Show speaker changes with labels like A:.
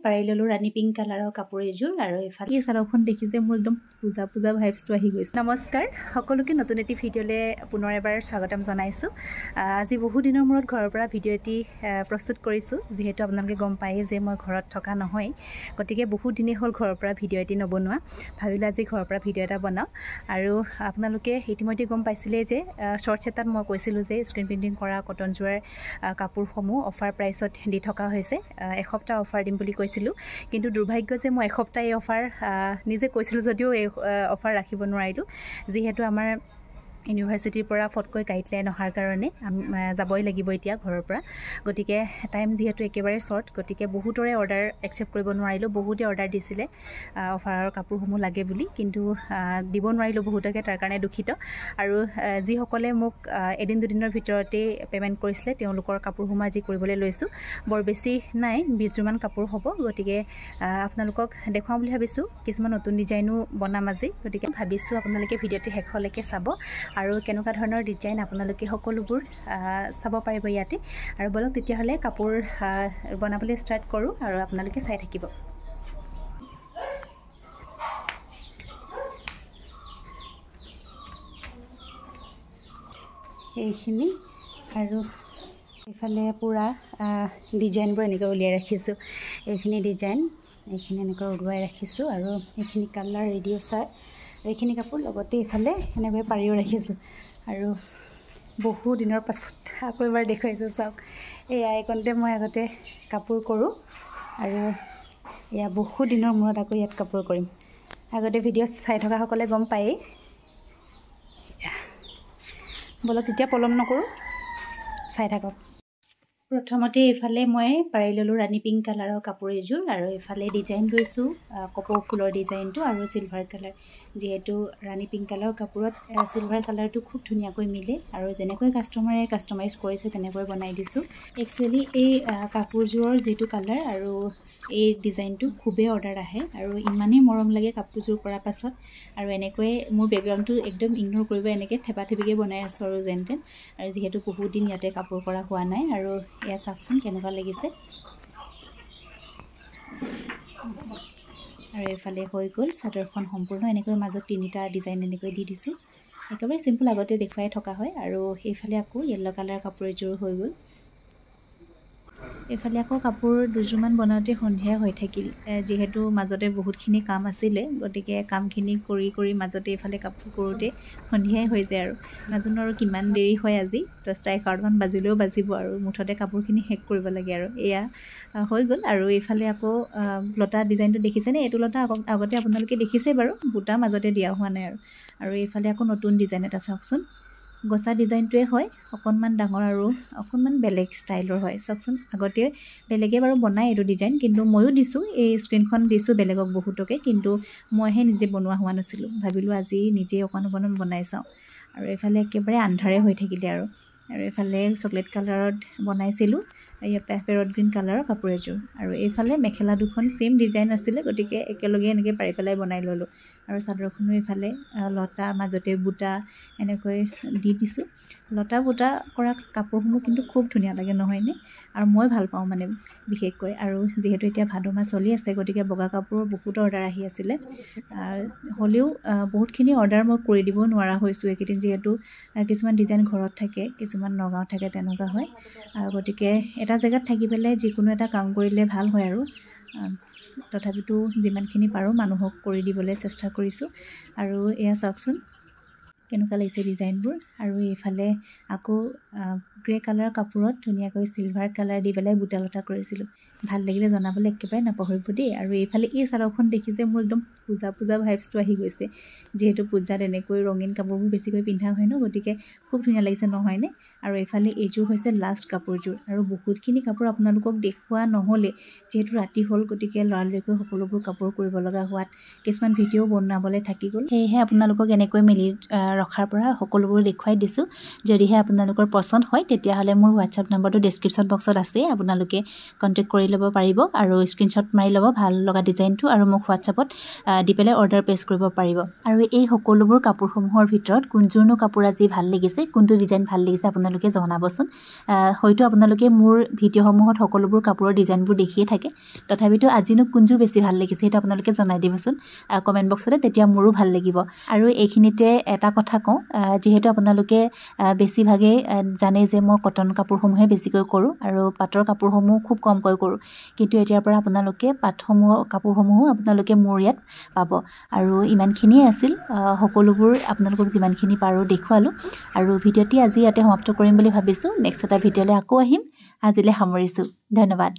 A: পাৰি ললো ৰাণী পিংক কালাৰৰ কাপোৰ এযোৰ আৰু এফালে এই চাদৰখন দেখি যে মোৰ একদম পূজা পূজা ভাইবছটো আহি গৈছে। নমস্কাৰ সকলোকে নতুন এটি ভিডিঅ'লৈ পুনৰ এবাৰ স্বাগতম জনাইছোঁ। আজি বহু দিনৰ মূৰত ঘৰৰ পৰা ভিডিঅ' এটি প্ৰস্তুত কৰিছোঁ, যিহেতু আপোনালোকে গম পায়েই যে মই ঘৰত থকা নহয়, গতিকে বহুত দিনেই হ'ল ঘৰৰ পৰা ভিডিঅ' এটি নবনোৱা। ভাবিলোঁ আজি ঘৰৰ পৰা ভিডিঅ' এটা বনাওঁ। আৰু আপোনালোকে ইতিমধ্যে গম পাইছিলে যে শ্বৰ্টছ এটাত মই কৈছিলোঁ যে স্ক্ৰীণ প্ৰিণ্টিং কৰা কটন যোৱাৰ কাপোৰসমূহ অফাৰ প্ৰাইচত দি থকা হৈছে। এসপ্তাহ অফাৰ দিম বুলি কৈছিলোঁ, কিন্তু দুৰ্ভাগ্য যে মই এসপ্তাহ এই অফাৰ নিজে কৈছিলোঁ যদিও এই অফাৰ ৰাখিব নোৱাৰিলোঁ, যিহেতু আমাৰ ইউনিভাৰ্চিটিৰ পৰা ফটকৈ গাইডলাইন অহাৰ কাৰণে যাবই লাগিব এতিয়া ঘৰৰ পৰা। গতিকে টাইম যিহেতু একেবাৰে শ্বৰ্ট, গতিকে বহুতৰে অৰ্ডাৰ একচেপ্ট কৰিব নোৱাৰিলোঁ। বহুতে অৰ্ডাৰ দিছিলে অফাৰৰ কাপোৰসমূহ লাগে বুলি, কিন্তু দিব নোৱাৰিলোঁ বহুতকে, তাৰ কাৰণে দুখিত। আৰু যিসকলে মোক এদিন দুদিনৰ ভিতৰতেই পে'মেণ্ট কৰিছিলে তেওঁলোকৰ কাপোৰসমূহ আজি কৰিবলৈ লৈছোঁ। বৰ বেছি নাই, 20যোৰমান কাপোৰ হ'ব। গতিকে আপোনালোকক দেখুৱাম বুলি ভাবিছোঁ। কিছুমান নতুন ডিজাইনো বনাম আজি, গতিকে ভাবিছোঁ আপোনালোকে ভিডিঅ'টি শেষলৈকে চাব আৰু কেনেকুৱা ধৰণৰ ডিজাইন আপোনালোকে সকলোবোৰ চাব পাৰিব ইয়াতে। আৰু বলক তেতিয়াহ'লে কাপোৰ বনাবলৈ ষ্টাৰ্ট কৰোঁ আৰু আপোনালোকে চাই থাকিব। এইখিনি আৰু এইফালে পূৰা ডিজাইনবোৰ এনেকৈ উলিয়াই ৰাখিছোঁ। এইখিনি ডিজাইন এইখিনি এনেকৈ উলিয়াই ৰাখিছোঁ আৰু এইখিনি কালাৰ ৰেডিঅ' চাৰ এইখিনি কাপোৰ লগতে এইফালে এনেকৈ পাৰিও ৰাখিছোঁ। আৰু বহু দিনৰ পাছত আকৌ এবাৰ দেখুৱাইছোঁ, চাওক এই আইকনতে মই আগতে কাপোৰ কৰোঁ আৰু এয়া বহু দিনৰ মূৰত আকৌ ইয়াত কাপোৰ কৰিম। আগতে ভিডিঅ' চাই থকাসকলে গম পায়েই। বলক তেতিয়া পলম নকৰোঁ, চাই থাকক। প্ৰথমতে এইফালে মই পাৰি ল'লোঁ ৰাণী পিংক কালাৰৰ কাপোৰ এযোৰ আৰু এইফালে ডিজাইন লৈছোঁ কপৌ ফুলৰ ডিজাইনটো আৰু চিলভাৰ কালাৰ। যিহেতু ৰাণী পিংক কালাৰৰ কাপোৰত চিলভাৰ কালাৰটো খুব ধুনীয়াকৈ মিলে আৰু যেনেকৈ কাষ্টমাৰে কাষ্টমাইজ কৰিছে তেনেকৈ বনাই দিছোঁ। একচুৱেলি এই কাপোৰযোৰৰ যিটো কালাৰ আৰু এই ডিজাইনটো খুবেই অৰ্ডাৰ আহে আৰু ইমানেই মৰম লাগে কাপোৰযোৰ কৰাৰ পাছত। আৰু এনেকৈ মোৰ বেকগ্ৰাউণ্ডটো একদম ইগন'ৰ কৰিব, এনেকৈ থেপা থেপিকৈ বনাই আছোঁ আৰু যেন তেন। আৰু যিহেতু বহুত দিন ইয়াতে কাপোৰ কৰা হোৱা নাই। আৰু এয়া চাওকচোন কেনেকুৱা লাগিছে। আৰু এইফালে হৈ গ'ল চাদৰখন সম্পূৰ্ণ এনেকৈ মাজত 3টা ডিজাইন এনেকৈ দি দিছোঁ। একেবাৰে চিম্পুল, আগতে দেখুৱাই থকা হয়। আৰু এইফালে আকৌ য়েল্ল' কালাৰ কাপোৰ এযোৰ হৈ গ'ল। এইফালে আকৌ কাপোৰ দুযোৰমান বনাওঁতে সন্ধিয়া হৈ থাকিল, যিহেতু মাজতে বহুতখিনি কাম আছিলে। গতিকে কামখিনি কৰি কৰি মাজতে এইফালে কাপোৰ কৰোঁতে সন্ধিয়াই হৈ যায়। আৰু নাজানো আৰু কিমান দেৰি হয়, আজি 10টা-11টামান বাজিলেও বাজিব আৰু মুঠতে কাপোৰখিনি শেষ কৰিব লাগে। আৰু এয়া হৈ গ'ল। আৰু এইফালে আকৌ লতা ডিজাইনটো দেখিছেনে? এইটো লতা আগতে আপোনালোকে দেখিছে বাৰু, বুটা মাজতে দিয়া হোৱা নাই। আৰু এইফালে আকৌ নতুন ডিজাইন এটা চাওকচোন, গছা ডিজাইনটোৱে হয়, অকণমান ডাঙৰ আৰু অকণমান বেলেগ ষ্টাইলৰ হয়। চাওকচোন, আগতে বেলেগে বাৰু বনায় এইটো ডিজাইন, কিন্তু ময়ো দিছোঁ, এই স্ক্ৰীণখন দিছোঁ বেলেগক বহুতকে, কিন্তু মইহে নিজে বনোৱা হোৱা নাছিলোঁ। ভাবিলোঁ আজি নিজেই অকণমান বনাই চাওঁ। আৰু এইফালে একেবাৰে আন্ধাৰে হৈ থাকিলে। আৰু এইফালে চকলেট কালাৰত বনাইছিলোঁ, পেৰট গ্ৰীণ কালাৰৰ কাপোৰ এযোৰ। আৰু এইফালে মেখেলা দুখন ছেইম ডিজাইন আছিলে, গতিকে একেলগে এনেকৈ পাৰি পেলাই বনাই ল'লোঁ। আৰু চাদৰখনো এইফালে লতা মাজতে বুটা এনেকৈ দি দিছোঁ। লতা বুটা কৰা কাপোৰসমূহ কিন্তু খুব ধুনীয়া লাগে নহয়নে? আৰু মই ভাল পাওঁ মানে বিশেষকৈ। আৰু যিহেতু এতিয়া ভাদ মাহ চলি আছে, গতিকে বগা কাপোৰৰ বহুত অৰ্ডাৰ আহি আছিলে। হ'লেও বহুতখিনি অৰ্ডাৰ মই কৰি দিব নোৱাৰা হৈছোঁ এইকেইদিন, যিহেতু কিছুমান ডিজাইন ঘৰত থাকে, কিছুমান নগাঁৱত থাকে, তেনেকুৱা হয়। গতিকে এটা জেগাত থাকি পেলাই যিকোনো এটা কাম কৰিলে ভাল হয়। আৰু তথাপিতো যিমানখিনি পাৰোঁ মানুহক কৰি দিবলৈ চেষ্টা কৰিছোঁ। আৰু এয়া চাওকচোন কেনেকুৱা লাগিছে ডিজাইনবোৰ। আৰু এইফালে আকৌ গ্ৰে কালাৰ কাপোৰত ধুনীয়াকৈ চিলভাৰ কালাৰ দি পেলাই বুটা লতা কৰিছিলোঁ। ভাল লাগিলে জনাবলৈ একেবাৰে নাপাহৰিব দেই। আৰু এইফালে এই চাদৰখন দেখি যে মোৰ একদম পূজা পূজা ভাইবছটো আহি গৈছে, যিহেতু পূজাত এনেকৈ ৰঙীন কাপোৰবোৰ বেছিকৈ পিন্ধা হয় ন, গতিকে খুব ধুনীয়া লাগিছে নহয়নে? আৰু এইফালে এইযোৰ হৈছে লাষ্ট কাপোৰযোৰ। আৰু বহুতখিনি কাপোৰ আপোনালোকক দেখুওৱা নহ'লে, যিহেতু ৰাতি হ'ল, গতিকে লৰালৰিকৈ সকলোবোৰ কাপোৰ কৰিব লগা হোৱাত কিছুমান ভিডিঅ' বনাবলৈ থাকি গ'ল। সেয়েহে আপোনালোকক এনেকৈ মেলি ৰখাৰ পৰা সকলোবোৰ দেখুৱাই দিছোঁ। যদিহে আপোনালোকৰ পচন্দ হয় তেতিয়াহ'লে মোৰ হোৱাটছআপ নম্বৰটো ডেছক্ৰিপশ্যন বক্সত আছে, আপোনালোকে কণ্টেক্ট কৰি ল'ব পাৰিব আৰু স্ক্ৰীনশ্বট মাৰি ল'ব ভাল লগা ডিজাইনটো আৰু মোক হোৱাটছআপত দি পেলাই অৰ্ডাৰ প্লেচ কৰিব পাৰিব। আৰু এই সকলোবোৰ কাপোৰসমূহৰ ভিতৰত কোনযোৰনো কাপোৰ আজি ভাল লাগিছে, কোনটো ডিজাইন ভাল লাগিছে আপোনালোকে আপোনালোকে জনাবচোন হয়তো আপোনালোকে মোৰ ভিডিঅ'সমূহত সকলোবোৰ কাপোৰৰ ডিজাইনবোৰ দেখিয়ে থাকে তথাপিতো আজিনো কোনযোৰ বেছি ভাল লাগিছে সেইটো আপোনালোকে জনাই দিবচোন কমেণ্ট বক্সতে তেতিয়া মোৰো ভাল লাগিব আৰু এইখিনিতে এটা কথা কওঁ যিহেতু আপোনালোকে বেছিভাগে জানে যে মই কটন কাপোৰসমূহে বেছিকৈ কৰোঁ আৰু পাটৰ কাপোৰসমূহ খুব কমকৈ কৰোঁ কিন্তু এতিয়াৰ পৰা আপোনালোকে কাপোৰসমূহো আপোনালোকে মোৰ ইয়াত পাব আৰু ইমানখিনিয়ে আছিল সকলোবোৰ আপোনালোকক যিমানখিনি পাৰোঁ দেখুৱালোঁ আৰু ভিডিঅ'টি আজি ইয়াতে সমাপ্ত কৰিম বুলি ভাবিছোঁ নেক্সট এটা ভিডিঅ'লৈ আকৌ আহিম আজিলৈ সামৰিছোঁ ধন্যবাদ